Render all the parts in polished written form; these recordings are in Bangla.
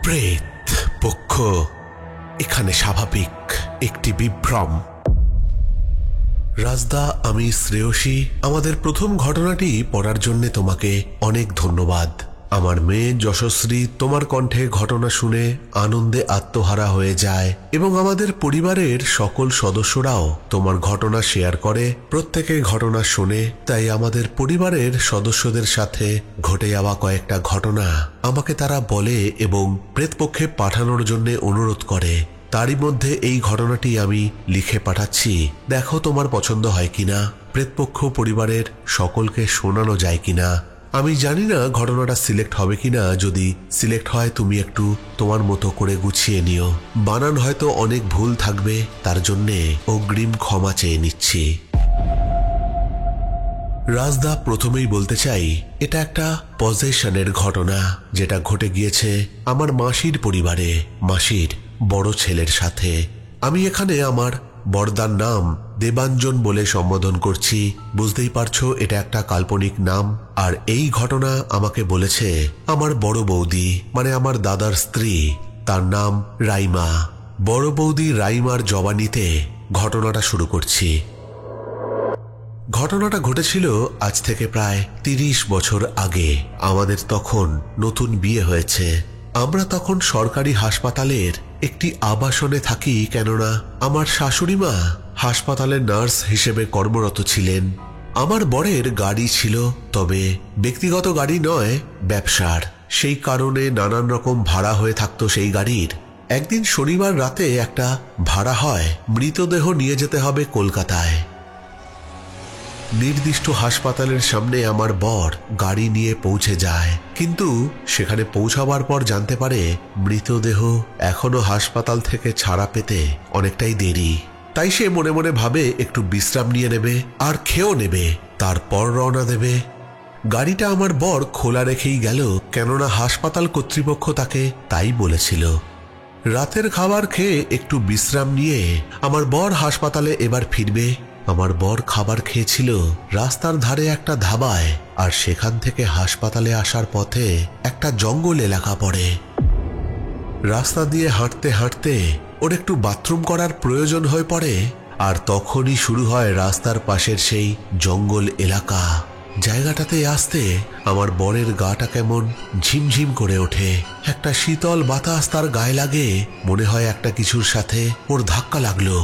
প্রেত পক্ষ এখানে স্বাভাবিক একটি বিভ্রম। রাজদা, আমি শ্রেয়সী। আমাদের প্রথম ঘটনাটি পড়ার জন্য তোমাকে অনেক ধন্যবাদ। আমার মেয়ে যশস্বী তোমার কণ্ঠে ঘটনা শুনে আনন্দে আত্মহারা হয়ে যায় এবং আমাদের পরিবারের সকল সদস্যরাও তোমার ঘটনা শেয়ার করে। প্রত্যেকে ঘটনা শুনে, তাই আমাদের পরিবারের সদস্যদের সাথে ঘটে যাওয়া কয়েকটা ঘটনা আমাকে তারা বলে এবং প্রেতপক্ষে পাঠানোর জন্য অনুরোধ করে। তারই মধ্যে এই ঘটনাটি আমি লিখে পাঠাচ্ছি, দেখো তোমার পছন্দ হয় কিনা, প্রেতপক্ষ পরিবারের সকলকে শোনানো যায় কিনা। আমি জানি না ঘটনাটা সিলেক্ট হবে কিনা। যদি সিলেক্ট হয় তুমি একটু তোমার মতো করে গুছিয়ে নিও। বানান হয়তো অনেক ভুল থাকবে, তার জন্যে অগ্রিম ক্ষমা চেয়ে নিচ্ছি। রাজদা, প্রথমেই বলতে চাই এটা একটা পজেশনের ঘটনা, যেটা ঘটে গিয়েছে আমার মাসির পরিবারে, মাসির বড় ছেলের সাথে। আমি এখানে আমার বড়দার নাম দেবাঞ্জন বলে সম্বোধন করছি। বুঝতেই পারছো এটা একটা কাল্পনিক নাম। আর এই ঘটনা আমাকে বলেছে আমার বড় বৌদি, মানে আমার দাদার স্ত্রী, তার নাম রাইমা। বড় বৌদি রাইমার জবানিতে ঘটনাটা শুরু করছি। ঘটনাটা ঘটেছিল আজ থেকে প্রায় 30 বছর আগে। আমাদের তখন নতুন বিয়ে হয়েছে। আমরা তখন সরকারি হাসপাতালের একটি আবাসনে থাকি, কেননা আমার শাশুড়ি মা হাসপাতালের নার্স হিসেবে কর্মরত ছিলেন। আমার বরের গাড়ি ছিল, তবে ব্যক্তিগত গাড়ি নয়, ব্যবসার। সেই কারণে নানান রকম ভাড়া হয়ে থাকতো সেই গাড়ির। একদিন শনিবার রাতে একটা ভাড়া হয়, মৃতদেহ নিয়ে যেতে হবে কলকাতায়। নির্দিষ্ট হাসপাতালের সামনে আমার বর গাড়ি নিয়ে পৌঁছে যায়, কিন্তু সেখানে পৌঁছাবার পর জানতে পারে মৃতদেহ এখনো হাসপাতাল থেকে ছাড়া পেতে অনেকটাই দেরি। তাই সে মনে মনে ভাবে একটু বিশ্রাম নিয়ে নেবে আর খেয়েও নেবে, তারপর রওনা দেবে। গাড়িটা আমার বর খোলা রেখেই গেল, কেননা হাসপাতাল কর্তৃপক্ষ তাকে তাই বলেছিল। রাতের খাবার খেয়ে একটু বিশ্রাম নিয়ে আমার বর হাসপাতালে এবার ফিরবে। আমার বর খাবার খেয়েছিল রাস্তার ধারে একটা ধাবায়, আর সেখান থেকে হাসপাতালে আসার পথে একটা জঙ্গল এলাকা পড়ে। রাস্তা দিয়ে হাঁটতে হাঁটতে ওর একটু বাথরুম করার প্রয়োজন হয়ে পড়ে, আর তখনই শুরু হয় রাস্তার পাশের সেই জঙ্গল এলাকা। জায়গাটাতে আসতে আমার বরের গাটা কেমন ঝিমঝিম করে ওঠে। একটা শীতল বাতাস তার গায়ে লাগে, মনে হয় একটা কিছুর সাথে ওর ধাক্কা লাগলো।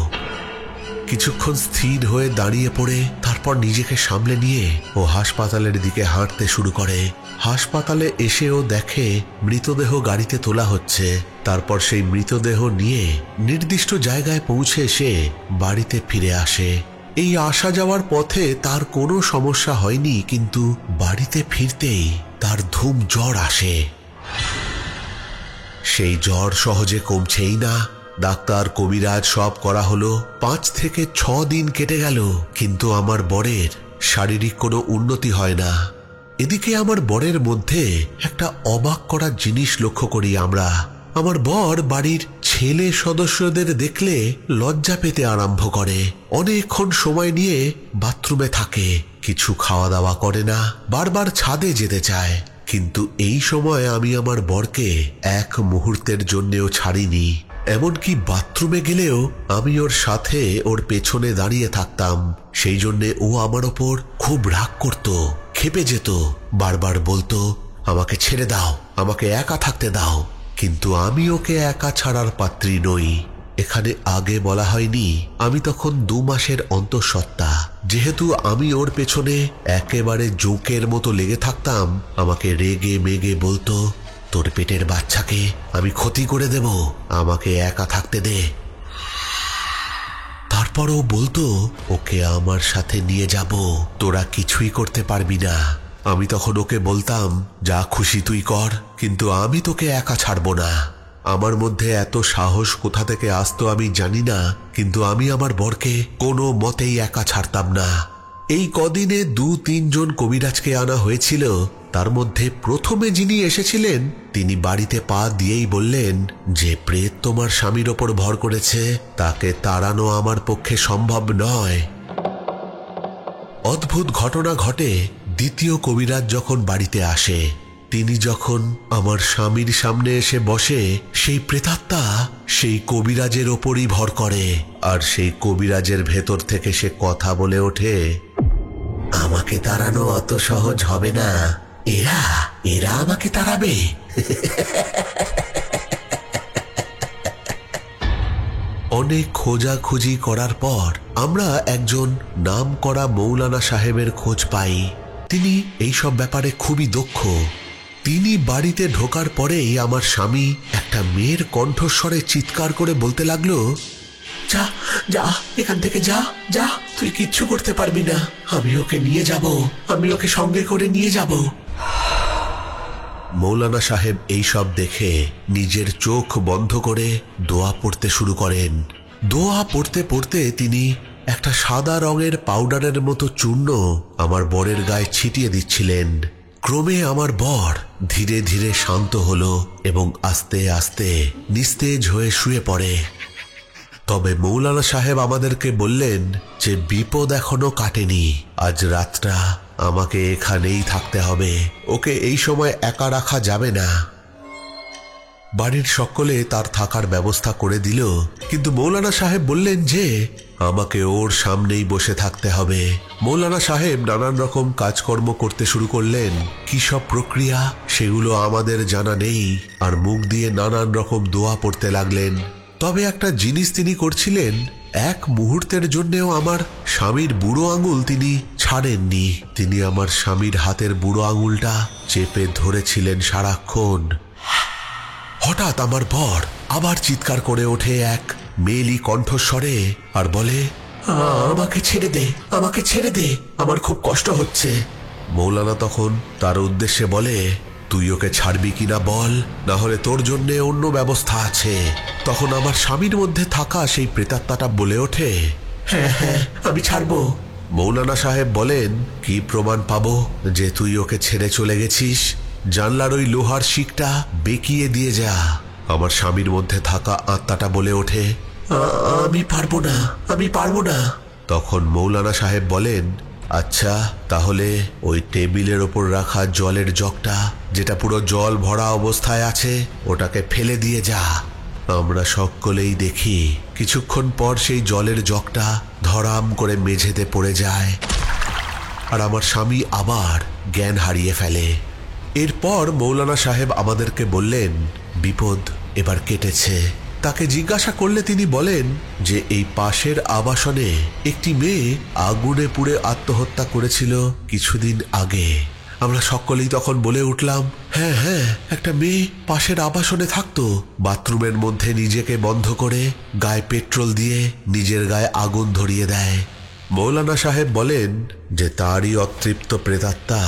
কিছুক্ষণ স্থির হয়ে দাঁড়িয়ে পড়ে তারপর নিজেকে সামলে নিয়ে ও হাসপাতালের দিকে হাঁটতে শুরু করে। হাসপাতালে এসেও দেখে মৃতদেহ গাড়িতে তোলা হচ্ছে। তারপর সেই মৃতদেহ নিয়ে নির্দিষ্ট জায়গায় পৌঁছে সে বাড়িতে ফিরে আসে। এই আসা যাওয়ার পথে তার কোনো সমস্যা হয়নি, কিন্তু বাড়িতে ফিরতেই তার ধুম জ্বর আসে। সেই জ্বর সহজে কমছেই না। ডাক্তার, কবিরাজ সব করা হলো। 5 থেকে 6 দিন কেটে গেল, কিন্তু আমার বরের শারীরিক কোনো উন্নতি হয় না। এদিকে আমার বরের মধ্যে একটা অবাক করা জিনিস লক্ষ্য করি আমরা। আমার বর বাড়ির ছেলে সদস্যদের দেখলে লজ্জা পেতে আরম্ভ করে। অনেকক্ষণ সময় নিয়ে বাথরুমে থাকে, কিছু খাওয়া দাওয়া করে না, বারবার ছাদে যেতে চায়। কিন্তু এই সময় আমি আমার বরকে এক মুহূর্তের জন্যেও ছাড়িনি। এমনকি বাথরুমে গেলেও আমি ওর সাথে ওর পেছনে দাঁড়িয়ে থাকতাম। সেই জন্যে ও আমার ওপর খুব রাগ করত, ক্ষেপে যেত, বারবার বলতো আমাকে ছেড়ে দাও, আমাকে একা থাকতে দাও। কিন্তু আমি ওকে একা ছাড়ার পাত্রী নই। এখানে আগে বলা হয়নি আমি তখন 2 মাসের অন্তঃসত্ত্বা। যেহেতু আমি ওর পেছনে একেবারে জোকের মতো লেগে থাকতাম, আমাকে রেগে মেগে বলতো তোর পেটের বাচ্চাকে আমি ক্ষতি করে দেব, আমাকে একা থাকতে দে। তারপরও বলতো ওকে আমার সাথে নিয়ে যাব, তোরা কিছুই করতে পারবি না। আমি তখন ওকে বলতাম যা খুশি তুই কর, কিন্তু আমি তোকে একা ছাড়বো না। আমার মধ্যে এত সাহস কোথা থেকে আসতো আমি জানি না, কিন্তু আমি আমার বরকে কোনো মতেই একা ছাড়তাম না। এই কদিনে 2-3 জন কবিরাজকে আনা হয়েছিল। তার মধ্যে প্রথমে যিনি এসেছিলেন তিনি বাড়িতে পা দিয়েই বললেন যে প্রেত তোমার স্বামীর ওপর ভর করেছে, তাকে তাড়ানো আমার পক্ষে সম্ভব নয়। অদ্ভুত ঘটনা ঘটে। দ্বিতীয় কবিরাজ যখন বাড়িতে আসে তিনি যখন আমার স্বামীর সামনে এসে বসে, সেই প্রেতাত্মা সেই কবিরাজের ওপরই ভর করে, আর সেই কবিরাজের ভেতর থেকে সে কথা বলে ওঠে, আমাকে তাড়ানো অত সহজ হবে না, এরা এরা আমাকে তাড়াবে। অনেক খোঁজাখুঁজি করার পর আমরা একজন নামকরা মৌলানা সাহেবের খোঁজ পাই। তিনি এইসব ব্যাপারে খুবই দক্ষ। তিনি বাড়িতে ঢোকার পরেই আমার স্বামী একটা মেয়ের কণ্ঠস্বরে চিৎকার করে বলতে লাগলো, যা যা, এখান থেকে যা যা, তুই কিচ্ছু করতে পারবি না, আমি ওকে নিয়ে যাব, আমি ওকে সঙ্গে করে নিয়ে যাব। মৌলানা সাহেব এইসব দেখে নিজের চোখ বন্ধ করে দোয়া পড়তে শুরু করেন। দোয়া পড়তে পড়তে তিনি একটা সাদা রঙের পাউডারের মতো চূর্ণ আমার বরের গায়ে ছিটিয়ে দিচ্ছিলেন। ক্রমে আমার বর ধীরে ধীরে শান্ত হলো এবং আস্তে আস্তে নিস্তেজ হয়ে শুয়ে পড়ে। তবে মৌলানা সাহেব আমাদেরকে বললেন যে বিপদ এখনো কাটেনি, আজ রাতটা আমাকে এখানেই থাকতে হবে, ওকে এই সময় একা রাখা যাবে না। বাড়ির সকলে তার থাকার ব্যবস্থা করে দিল, কিন্তু মৌলানা সাহেব বললেন যে আমাকে ওর সামনেই বসে থাকতে হবে। মৌলানা সাহেব নানান রকম কাজকর্ম করতে শুরু করলেন। কি সব প্রক্রিয়া সেগুলো আমাদের জানা নেই, আর মুখ দিয়ে নানান রকম দোয়া পড়তে লাগলেন। তবে একটা জিনিস তিনি করছিলেন, এক মুহূর্তের জন্যেও আমার স্বামীর বুড়ো আঙুল তিনি ছাড়েননি। তিনি আমার স্বামীর হাতের বুড়ো আঙুলটা চেপে ধরেছিলেন সারাক্ষণ। হঠাৎ আমার বর আবার চিৎকার করে ওঠে এক মেয়েলি কণ্ঠস্বরে আর বলে, আমাকে ছেড়ে দে, আমাকে ছেড়ে দে, আমার খুব কষ্ট হচ্ছে। মৌলানা তখন তার উদ্দেশ্যে বলে, তুই ওকে ছাড়বি কিনা বল, না হলে তোর জন্য অন্য ব্যবস্থা আছে। তখন আমার স্বামীর মধ্যে থাকা সেই প্রেতাত্মাটা বলে ওঠে, হ্যাঁ হ্যাঁ, আমি ছাড়বো। মৌলানা সাহেব বলেন, কি প্রমাণ পাবো যে তুই ওকে ছেড়ে চলে গেছিস? জানলার ওই লোহার শিকটা বেঁকিয়ে দিয়ে যা। আমার স্বামীর মধ্যে থাকা আত্মাটা বলে ওঠে, আমি পারবো না, আমি পারবো না। তখন মৌলানা সাহেব বলেন, আচ্ছা তাহলে ওই টেবিলের ওপর রাখা জলের জগটা, যেটা পুরো জল ভরা অবস্থায় আছে, ওটাকে ফেলে দিয়ে যা। আমরা সকলেই দেখি কিছুক্ষণ পর সেই জলের জগটা ধরাম করে মেঝেতে পড়ে যায়, আর আমার স্বামী আবার জ্ঞান হারিয়ে ফেলে। এরপর মৌলানা সাহেব আমাদেরকে বললেন, বিপদ এবার কেটেছে। তাকে জিজ্ঞাসা করলে তিনি বলেন যে এই পাশের আবাসনে একটি মেয়ে আগুনে পুড়ে আত্মহত্যা করেছিল কিছুদিন আগে। আমরা সকলেই তখন বলে উঠলাম, হ্যাঁ হ্যাঁ, একটা মেয়ে পাশের আবাসনে থাকতো, বাথরুমের মধ্যে নিজেকে বন্ধ করে গায়ে পেট্রোল দিয়ে নিজের গায়ে আগুন ধরিয়ে দেয়। মৌলানা সাহেব বলেন যে তারই অতৃপ্ত প্রেতাত্মা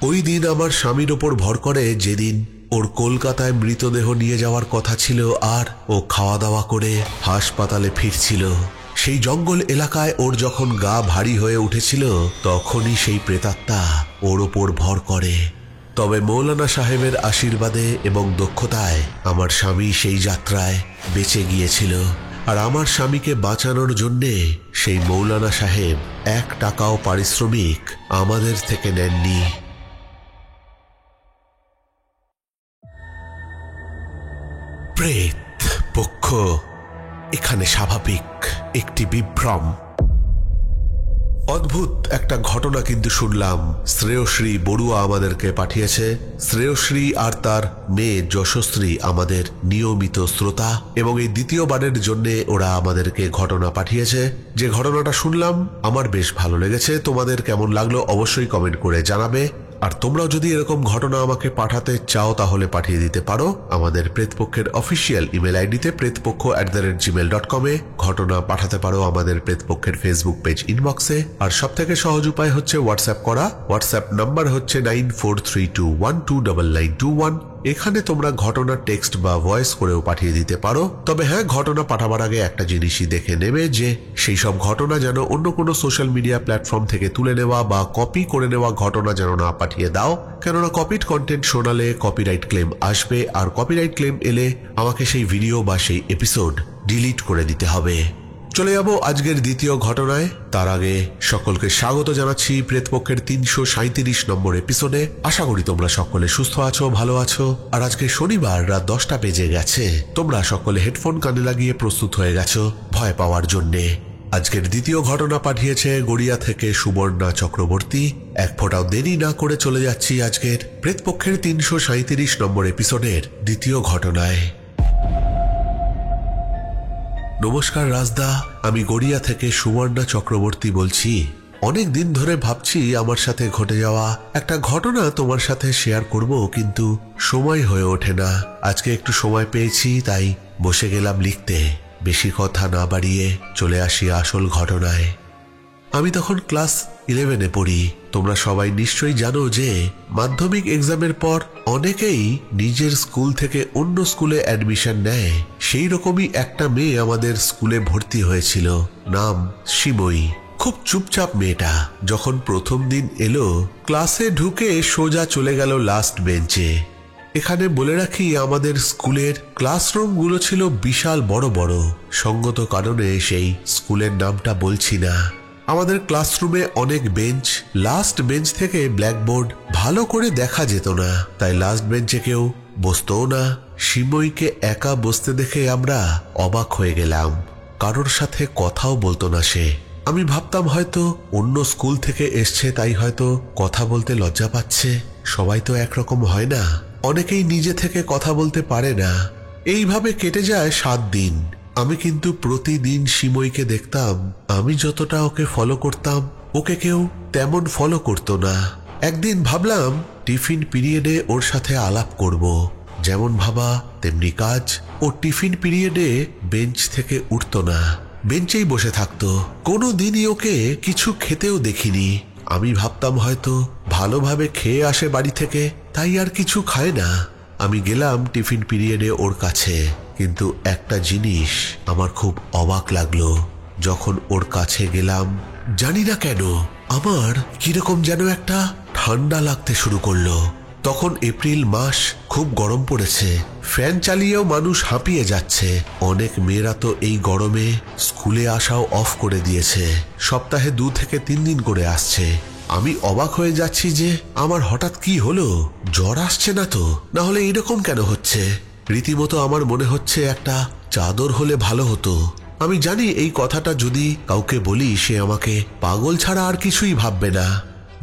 ওই দিন আমার স্বামীর ওপর ভর করে, যেদিন ওর কলকাতায় মৃতদেহ নিয়ে যাওয়ার কথা ছিল, আর ও খাওয়া দাওয়া করে হাসপাতালে ফিরছিল। সেই জঙ্গল এলাকায় ওর যখন গা ভারী হয়ে উঠেছিল, তখনই সেই প্রেতাত্মা ওর ওপর ভর করে। তবে মৌলানা সাহেবের আশীর্বাদে এবং দক্ষতায় আমার স্বামী সেই যাত্রায় বেঁচে গিয়েছিল, আর আমার স্বামীকে বাঁচানোর জন্যে সেই মৌলানা সাহেব 1 টাকাও পারিশ্রমিক আমাদের থেকে নেননি। প্রেত পক্ষ এখানে স্বাভাবিক একটি বিভ্রম। অদ্ভুত একটা ঘটনা কিন্তু শুনলাম। শ্রেয়শ্রী বড়ুয়া আমাদেরকে পাঠিয়েছে। শ্রেয়শ্রী আর তার মেয়ে যশশ্রী আমাদের নিয়মিত শ্রোতা, এবং এই দ্বিতীয়বারের জন্য ওরা আমাদেরকে ঘটনা পাঠিয়েছে। যে ঘটনাটা শুনলাম আমার বেশ ভালো লেগেছে। তোমাদের কেমন লাগলো অবশ্যই কমেন্ট করে জানাবে। আর তোমরাও যদি এরকম ঘটনা আমাকে পাঠাতে চাও তাহলে পাঠিয়ে দিতে পারো আমাদের প্রেতপক্ষের অফিসিয়াল ইমেল আইডিতে pretpokho@gmail.com এ। ঘটনা পাঠাতে পারো আমাদের প্রেতপক্ষের ফেসবুক পেজ ইনবক্সে। আর সব থেকে সহজ উপায় হচ্ছে হোয়াটসঅ্যাপ করা। হোয়াটসঅ্যাপ নাম্বার হচ্ছে 9432129921। এখানে তোমরা ঘটনা টেক্সট বা ভয়েস করেও পাঠিয়ে দিতে পারো। তবে হ্যাঁ, ঘটনা পাঠাবার আগে একটা জিনিসই দেখে নেবে যে সেই সব ঘটনা যেন অন্য কোনো সোশ্যাল মিডিয়া প্ল্যাটফর্ম থেকে তুলে নেওয়া বা কপি করে নেওয়া ঘটনা যেন না পাঠিয়ে দাও, কেননা কপিড কন্টেন্ট শোনালে কপিরাইট ক্লেম আসবে, আর কপিরাইট ক্লেম এলে আমাকে সেই ভিডিও বা সেই এপিসোড ডিলিট করে দিতে হবে। চলে যাব আজকের দ্বিতীয় ঘটনায়। তার আগে সকলকে স্বাগত জানাচ্ছি প্রেতপক্ষের 337 নম্বর এপিসোডে। আশা করি তোমরা সকলে সুস্থ আছো, ভালো আছো। আর আজকে শনিবার রাত 10টা বেজে গেছে। তোমরা সকলে হেডফোন কানে লাগিয়ে প্রস্তুত হয়ে গেছো ভয় পাওয়ার জন্যে। আজকের দ্বিতীয় ঘটনা পাঠিয়েছে গড়িয়া থেকে সুবর্ণা চক্রবর্তী। এক ফোঁটাও দেরি না করে চলে যাচ্ছি আজকের প্রেতপক্ষের 337 নম্বর এপিসোডের দ্বিতীয় ঘটনায়। নমস্কার রাজদা, আমি গড়িয়া থেকে সুবর্ণা চক্রবর্তী বলছি। অনেক দিন ধরে ভাবছি আমার সাথে ঘটে যাওয়া একটা ঘটনা তোমার সাথে শেয়ার করব, কিন্তু সময় হয়ে ওঠে না। আজকে একটু সময় পেয়েছি, তাই বসে গেলাম লিখতে। বেশি কথা না বাড়িয়ে চলে আসি আসল ঘটনায়। আমি তখন ক্লাস 11-এ পড়ি। তোমরা সবাই নিশ্চয়ই জানো যে মাধ্যমিক এক্সামের পর অনেকেই নিজের স্কুল থেকে অন্য স্কুলে অ্যাডমিশন নেয়। সেই রকমই একটা মেয়ে আমাদের স্কুলে ভর্তি হয়েছিল, নাম সিময়ী। খুব চুপচাপ মেয়েটা। যখন প্রথম দিন এলো, ক্লাসে ঢুকে সোজা চলে গেল লাস্ট বেঞ্চে। এখানে বলে রাখি, আমাদের স্কুলের ক্লাসরুমগুলো ছিল বিশাল বড় বড়। সঙ্গত কারণে সেই স্কুলের নামটা বলছি না। আমাদের ক্লাসরুমে অনেক বেঞ্চ, লাস্ট বেঞ্চ থেকে ব্ল্যাকবোর্ড ভালো করে দেখা যেত না, তাই লাস্ট বেঞ্চে কেউ বসতও না। সিময়ীকে একা বসতে দেখে আমরা অবাক হয়ে গেলাম। কারোর সাথে কথাও বলতো না সে। আমি ভাবতাম হয়তো অন্য স্কুল থেকে এসছে, তাই হয়তো কথা বলতে লজ্জা পাচ্ছে। সবাই তো একরকম হয় না, অনেকেই নিজে থেকে কথা বলতে পারে না। এইভাবে কেটে যায় 7 দিন। আমি কিন্তু প্রতিদিন সিময়ীকে দেখতাম। আমি যতটা ওকে ফলো করতাম, ওকে কেউ তেমন ফলো করতো না। একদিন ভাবলাম টিফিন পিরিয়ডে ওর সাথে আলাপ করব। যেমন ভাবা তেমনি কাজ। ও টিফিন পিরিয়ডে বেঞ্চ থেকে উঠতো না, বেঞ্চেই বসে থাকতো। কোনো দিনই ওকে কিছু খেতেও দেখিনি। আমি ভাবতাম হয়তো ভালোভাবে খেয়ে আসে বাড়ি থেকে, তাই আর কিছু খায় না। আমি গেলাম টিফিন পিরিয়ডে ওর কাছে, কিন্তু একটা জিনিস আমার খুব অবাক লাগলো। যখন ওর কাছে গেলাম, জানি না কেন আমার কিরকম যেন একটা ঠান্ডা লাগতে শুরু করলো। তখন এপ্রিল মাস, খুব গরম পড়েছে। ফ্যান চালিয়েও মানুষ হাঁপিয়ে যাচ্ছে। অনেক মেয়েরা তো এই গরমে স্কুলে আসাও অফ করে দিয়েছে। সপ্তাহে 2 থেকে 3 দিন করে আসছে। আমি অবাক হয়ে যাচ্ছি যে আমার হঠাৎ কি হলো, জ্বর আসছে না তো, না হলে এরকম কেন হচ্ছে। রীতিমতো আমার মনে হচ্ছে একটা চাদর হলে ভালো হতো। আমি জানি এই কথাটা যদি কাউকে বলি সে আমাকে পাগল ছাড়া আর কিছুই ভাববে না।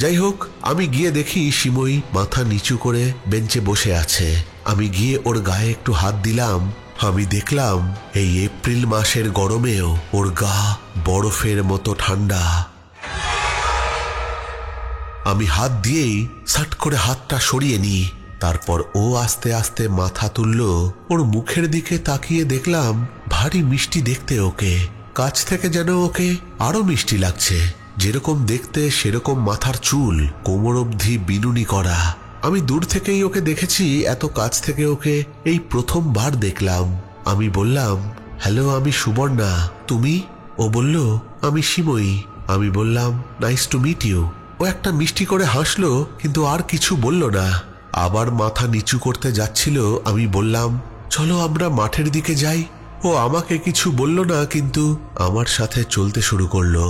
যাই হোক, আমি গিয়ে দেখি সিময়ী মাথা নিচু করে বেঞ্চে বসে আছে। আমি গিয়ে ওর গায়ে একটু হাত দিলাম। আমি দেখলাম এই এপ্রিল মাসের গরমেও ওর গা বরফের মতো ঠান্ডা। আমি হাত দিয়েই সাট করে হাতটা সরিয়ে নিই। তারপর ও আস্তে আস্তে মাথা তুলল। ওর মুখের দিকে তাকিয়ে দেখলাম ভারী মিষ্টি দেখতে ওকে। কাছ থেকে যেন ওকে আরো মিষ্টি লাগছে। যেরকম দেখতে সেরকম মাথার চুল, কোমর অবধি বিনুনি করা। আমি দূর থেকেই ওকে দেখেছি, এত কাছ থেকে ওকে এই প্রথমবার দেখলাম। আমি বললাম, হ্যালো, আমি সুবর্ণা, তুমি? ও বলল, আমি সিময়ী। আমি বললাম, নাইস টু মিট ইউ। ও একটা মিষ্টি করে হাসলো, কিন্তু আর কিছু বলল না। আবার মাথা নিচু করতে যাচ্ছিল। আমি বললাম, চলো আমরা মাঠের দিকে যাই। ও আমাকে কিছু বলল না, কিন্তু আমার সাথে চলতে শুরু করলো।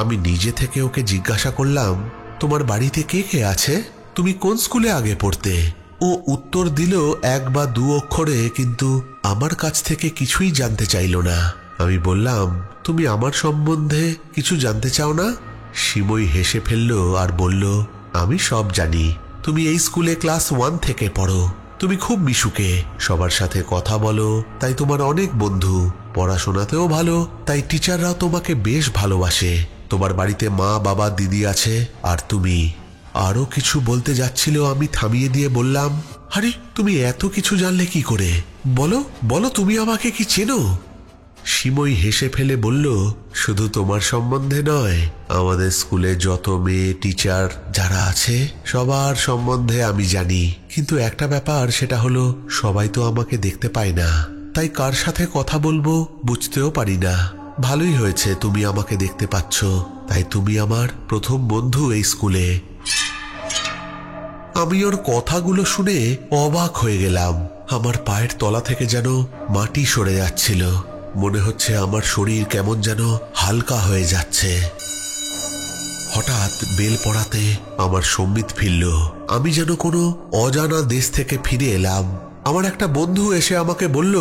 আমি নিজে থেকে ওকে জিজ্ঞাসা করলাম, তোমার বাড়িতে কে কে আছে? তুমি কোন স্কুলে আগে পড়তে? ও উত্তর দিল 1 বা 2 অক্ষরে, কিন্তু আমার কাছ থেকে কিছুই জানতে চাইল না। আমি বললাম, তুমি আমার সম্বন্ধে কিছু জানতে চাও না? সিময়ী হেসে ফেলল আর বলল, আমি সব জানি। তুমি এই স্কুলে ক্লাস 1 থেকে পড়ো। তুমি খুব মিশুকে, সবার সাথে কথা বলো, তাই তোমার অনেক বন্ধু। পড়াশোনাতেও ভালো, তাই টিচাররাও তোমাকে বেশ ভালোবাসে। তোমার বাড়িতে মা, বাবা, দিদি আছে, আর তুমি। আরো কিছু বলতে যাচ্ছিল, আমি থামিয়ে দিয়ে বললাম, আরে তুমি এত কিছু জানলে কি করে? বলো বলো, তুমি আমাকে কি চেনো? সিময়ী হেসে ফেলে বলল, শুধু তোমার সম্বন্ধে নয়, আমাদের স্কুলে যত মেয়ে টিচার যারা আছে সবার সম্বন্ধে আমি জানি। কিন্তু একটা ব্যাপার, সেটা হলো সবাই তো আমাকে দেখতে পায় না, তাই কার সাথে কথা বলবো বুঝতেও পারি না। ভালোই হয়েছে তুমি আমাকে দেখতে পাচ্ছ, তাই তুমি আমার প্রথম বন্ধু এই স্কুলে। আমি ওর কথাগুলো শুনে অবাক হয়ে গেলাম। আমার পায়ের তলা থেকে যেন মাটি সরে যাচ্ছিল। মনে হচ্ছে আমার শরীর কেমন যেন হালকা হয়ে যাচ্ছে। হঠাৎ বেল পড়াতে আমার সম্বিত ফিরল। আমি যেন কোনো অজানা দেশ থেকে ফিরে এলাম। আমার একটা বন্ধু এসে আমাকে বলল,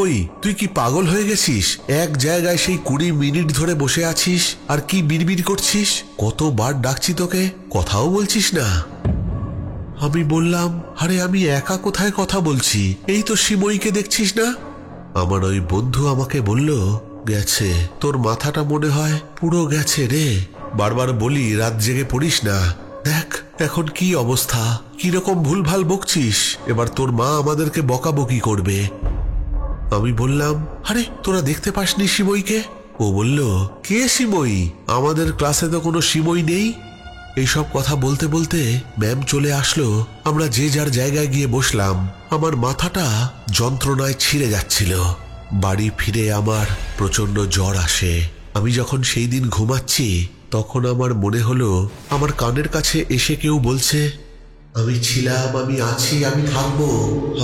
ওই তুই কি পাগল হয়ে গেছিস? এক জায়গায় সেই 20 মিনিট ধরে বসে আছিস আর কি বিড়বিড় করছিস? কতবার ডাকছি তোকে, কথাও বলছিস না। আমি বললাম, আরে আমি একা কোথায় কথা বলছি, এই তো সিময়ীকে দেখছিস না। আমার ওই বন্ধু আমাকে বলল, গেছে, তোর মাথাটা মনে হয় পুরো গেছে রে। বারবার বলি রাত জেগে পড়িস না, দেখ এখন কি অবস্থা, কিরকম ভুলভাল বকছিস, এবার তোর মা আমাদেরকে বকাবকি করবে। আমি বললাম, আরে তোরা দেখতে পাসনি সিময়ীকে? ও বলল, কে সিময়ী? আমাদের ক্লাসে তো কোনো সিময়ী নেই। এইসব কথা বলতে বলতে ম্যাম চলে আসলো। আমরা যে যার জায়গায় গিয়ে বসলাম। আমার মাথাটা যন্ত্রণায় ছিঁড়ে যাচ্ছিল। বাড়ি ফিরে আমার প্রচন্ড জ্বর আসে। আমি যখন সেই দিন ঘুমাচ্ছি তখন আমার মনে হলো আমার কানের কাছে এসে কেউ বলছে, আমি ছিলাম, আমি আছি, আমি থাকবো,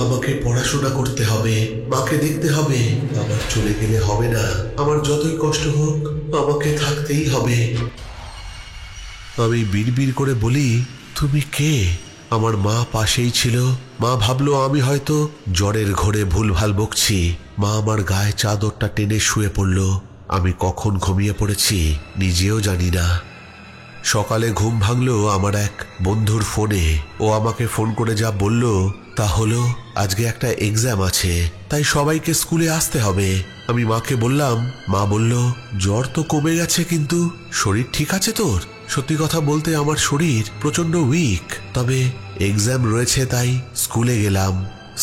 আমাকে পড়াশোনা করতে হবে, মাকে দেখতে হবে, আমার চলে গেলে হবে না, আমার যতই কষ্ট হোক আমাকে থাকতেই হবে। আমি বিড়বিড় করে বলি, তুমি কে? আমার মা পাশেই ছিল। মা ভাবলো আমি হয়তো জ্বরের ঘোরে ভুলভাল বকছি। মা আমার গায়ে চাদরটা টেনে শুয়ে পড়ল। আমি কখন ঘুমিয়ে পড়েছি নিজেও জানি না। সকালে ঘুম ভাঙলো আমার এক বন্ধুর ফোনে। ও আমাকে ফোন করে যা বলল তা হলো, আজকে একটা এক্সাম আছে, তাই সবাইকে স্কুলে আসতে হবে। আমি মাকে বললাম। মা বলল, জ্বর তো কমে গেছে, কিন্তু শরীর ঠিক আছে তোর? সত্যি কথা বলতে আমার শরীর প্রচন্ড উইক, তবে এক্সাম রয়েছে তাই স্কুলে গেলাম।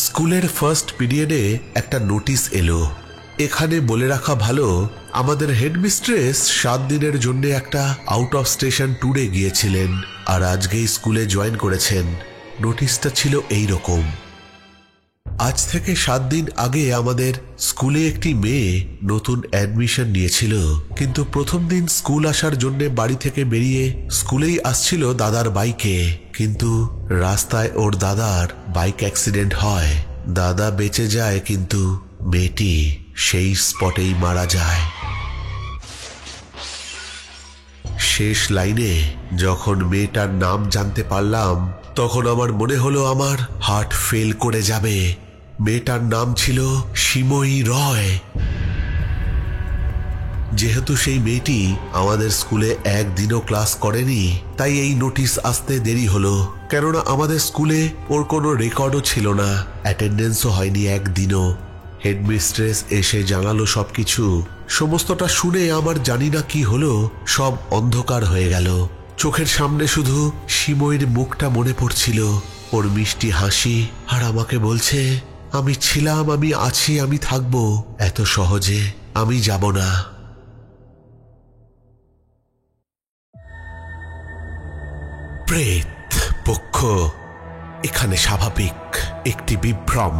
স্কুলের ফার্স্ট পিরিয়ডে একটা নোটিশ এলো। এখানে বলে রাখা ভালো, আমাদের হেডমিস্ট্রেস 7 দিনের জন্য একটা আউট অফ স্টেশন ট্যুরে গিয়েছিলেন আর আজকেই স্কুলে জয়েন করেছেন। নোটিশটা ছিল এই রকম, আজ থেকে 7 দিন আগে আমাদের স্কুলে একটি মেয়ে নতুন অ্যাডমিশন নিয়েছিল, কিন্তু প্রথম দিন স্কুল আসার জন্য বাড়ি থেকে বেরিয়ে স্কুলেই আসছিল দাদার বাইকে, কিন্তু রাস্তায় ওর দাদার বাইক অ্যাক্সিডেন্ট হয়। দাদা বেঁচে যায়, কিন্তু মেয়েটি সেই স্পটেই মারা যায়। শেষ লাইনে যখন মেয়েটার নাম জানতে পারলাম তখন আমার মনে হলো আমার হার্ট ফেল করে যাবে। মেয়েটার নাম ছিল সিময়ী রয়। যেহেতু সেই মেয়েটি আমাদের স্কুলে একদিনও ক্লাস করেনি, তাই এই নোটিশ আসতে দেরি হলো। কেননা আমাদের স্কুলে ওর কোনো রেকর্ডও ছিল না, অ্যাটেন্ডেন্সও হয়নি একদিনও। হেডমিস্ট্রেস এসে জানালো সবকিছু। সমস্তটা শুনে আমার জানি না কি হলো, সব অন্ধকার হয়ে গেল। চোখের সামনে শুধু সিময়ীর মুখটা মনে পড়ছিল, ওর মিষ্টি হাসি, আর আমাকে বলছে, আমি ছিলাম, আমি আছি, আমি থাকবো, এত সহজে আমি যাব না। প্রেত পক্ষ এখানে স্বাভাবিক একটি বিভ্রম।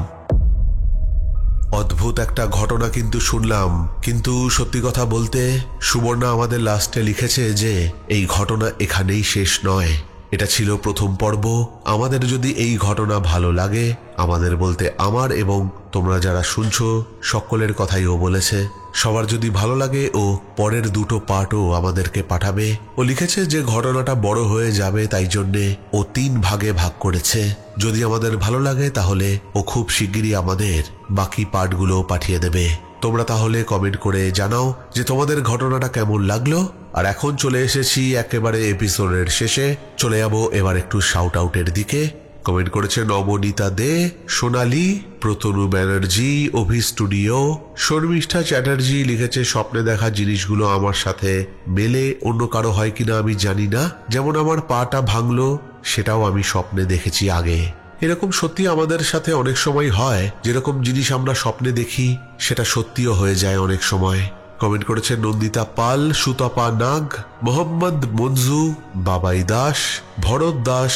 অদ্ভুত একটা ঘটনা কিন্তু শুনলাম, কিন্তু সত্যি কথা বলতে সুবর্ণা আমাদের লাস্টে লিখেছে যে এই ঘটনা এখানেই শেষ নয়, এটা ছিল প্রথম পর্ব। আমাদের যদি এই ঘটনা ভালো লাগে, আমাদের বলতে আমার এবং তোমরা যারা শুনছো সকলের কথাই ও বলেছে, সবার যদি ভালো লাগে ও পরের 2টো পার্টও আমাদেরকে পাঠাবে। ও লিখেছে যে ঘটনাটা বড় হয়ে যাবে, তাই জন্যে ও 3 ভাগে ভাগ করেছে। যদি আমাদের ভালো লাগে তাহলে ও খুব শিগগিরই আমাদের বাকি পার্টগুলো পাঠিয়ে দেবে। তোমরা তাহলে কমেন্ট করে জানাও যে তোমাদের ঘটনাটা কেমন লাগলো। আর এখন চলে এসেছি একেবারে এপিসোডের শেষে। চলে যাব এবার একটু শাউট আউটের দিকে। কমেন্ট করেছে নবনীতা দে, সোনালী, প্রতনু ব্যানার্জি, অভি স্টুডিও, শর্মিষ্ঠা চ্যাটার্জি লিখেছে, স্বপ্নে দেখা জিনিসগুলো আমার সাথে মেলে, অন্য কারো হয় কিনা আমি জানি না, যেমন আমার পাটা ভাঙলো সেটাও আমি স্বপ্নে দেখেছি আগে। এরকম সত্যি আমাদের সাথে অনেক সময় হয়, যেরকম জিনিস আমরা স্বপ্নে দেখি সেটা সত্যিও হয়ে যায় অনেক সময়। কমেন্ট করেছে নন্দিতা পাল, সুতপা নাগ, মোহাম্মদ মঞ্জু, বাবাই দাস, ভরত দাস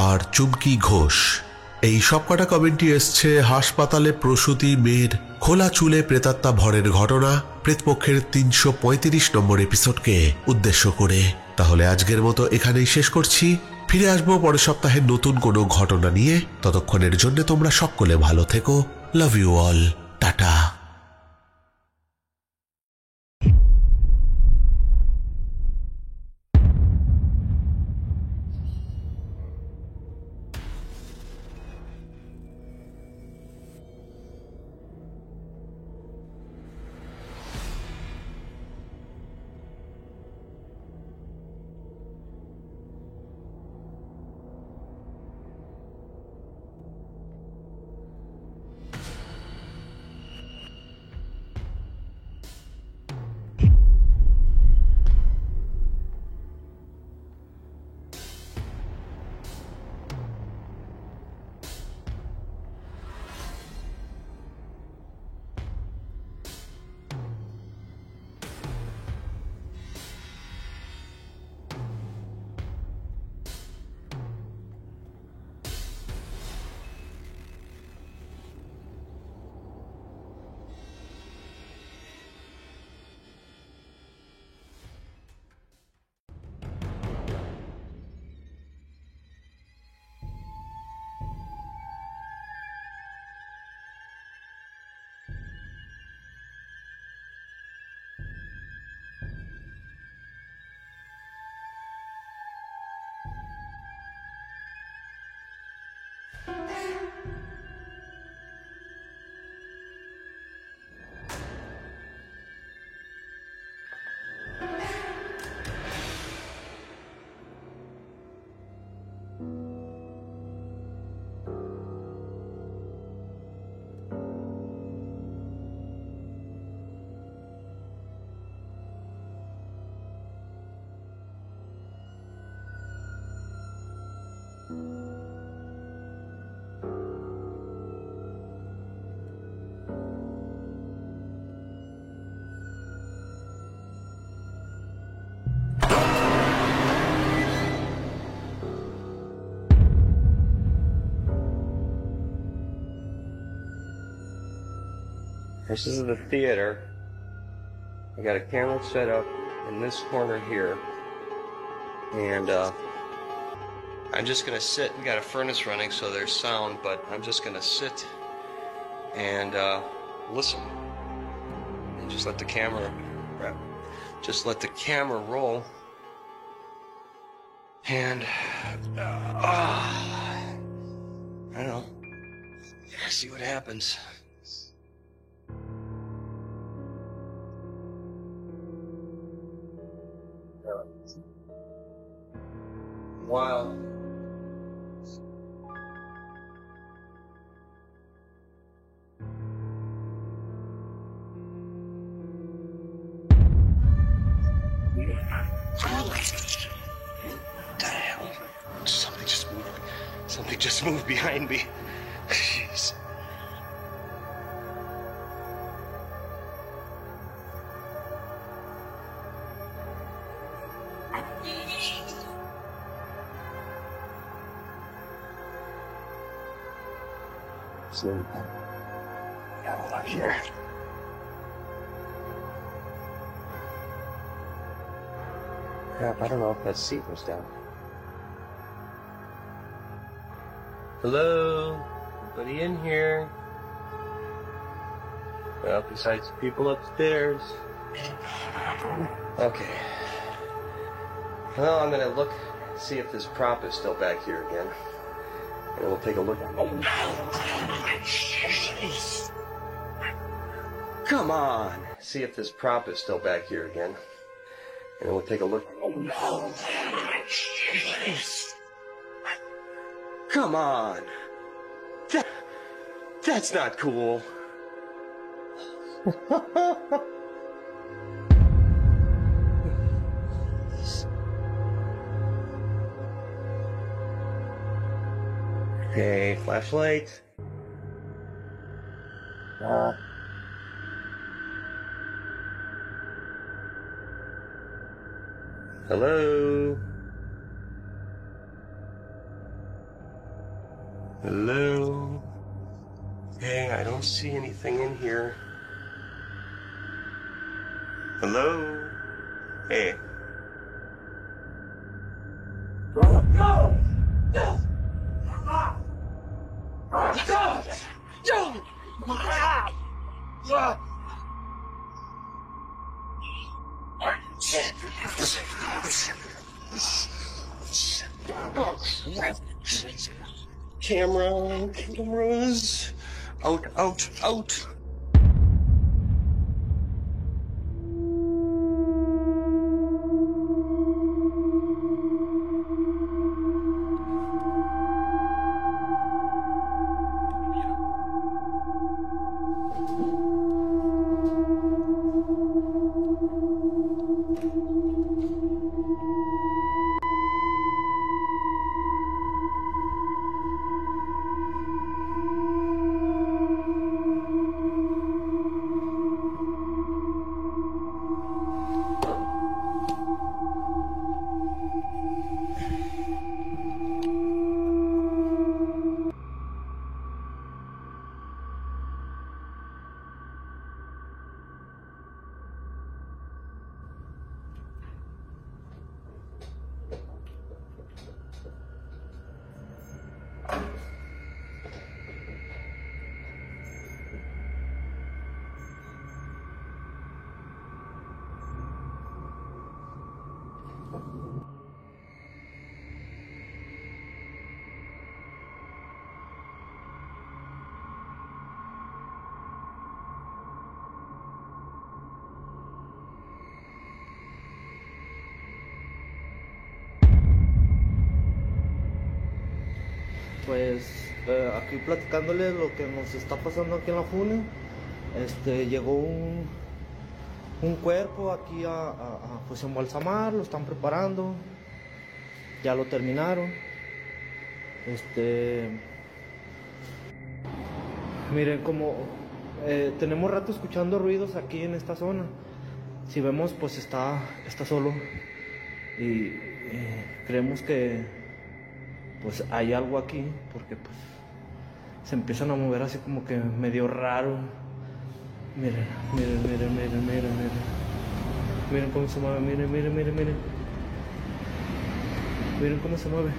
আর চুমকি ঘোষ। এই সবকটা কমেন্টই এসছে হাসপাতালে প্রসূতি মেয়ের খোলা চুলে প্রেতাত্মা ভরের ঘটনা প্রেতপক্ষের 335 নম্বর এপিসোডকে উদ্দেশ্য করে। তাহলে আজকের মতো এখানেই শেষ করছি। ফিরে আসবো পরের সপ্তাহে নতুন কোনো ঘটনা নিয়ে। ততক্ষণের জন্য তোমরা সকলে ভালো থেকো। Love you all, tata. This is the theater. I got a camera set up in this corner here. And I'm just gonna sit. We got a furnace running so there's sound, but I'm just gonna sit and listen. And just let the camera roll. And I don't know. See what happens. Wow. What the hell? Something just moved behind me. Jeez. So, got a lot here. Crap, I don't know if that seat was down. Hello? Anybody in here? Well, besides the people upstairs. Okay. Well, I'm gonna look, see if this prop is still back here again. And we'll take a look. Come on! See if this prop is still back here again. And we'll take a look. Come on! That's not cool. Okay, flashlight. Hello? Hello? Okay, I don't see anything in here. Hello? Hey. Go! No! No! Cameras, out. Pues aquí platicándoles lo que nos está pasando aquí en la FUNE. Llegó un cuerpo aquí a pues embalsamar, lo están preparando, ya lo terminaron. Miren, como tenemos rato escuchando ruidos aquí en esta zona. Si vemos, pues está solo y creemos que pues hay algo aquí, porque pues se empiezan a mover así como que medio raro. Miren, miren, miren, miren, miren, miren. Miren cómo se mueve, miren, miren, miren, miren. Miren cómo se mueve.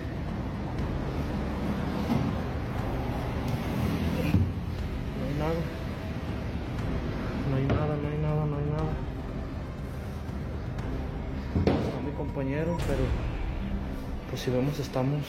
No hay nada. No hay nada, no hay nada, no hay nada. Está mi compañero, pero pues si vemos estamos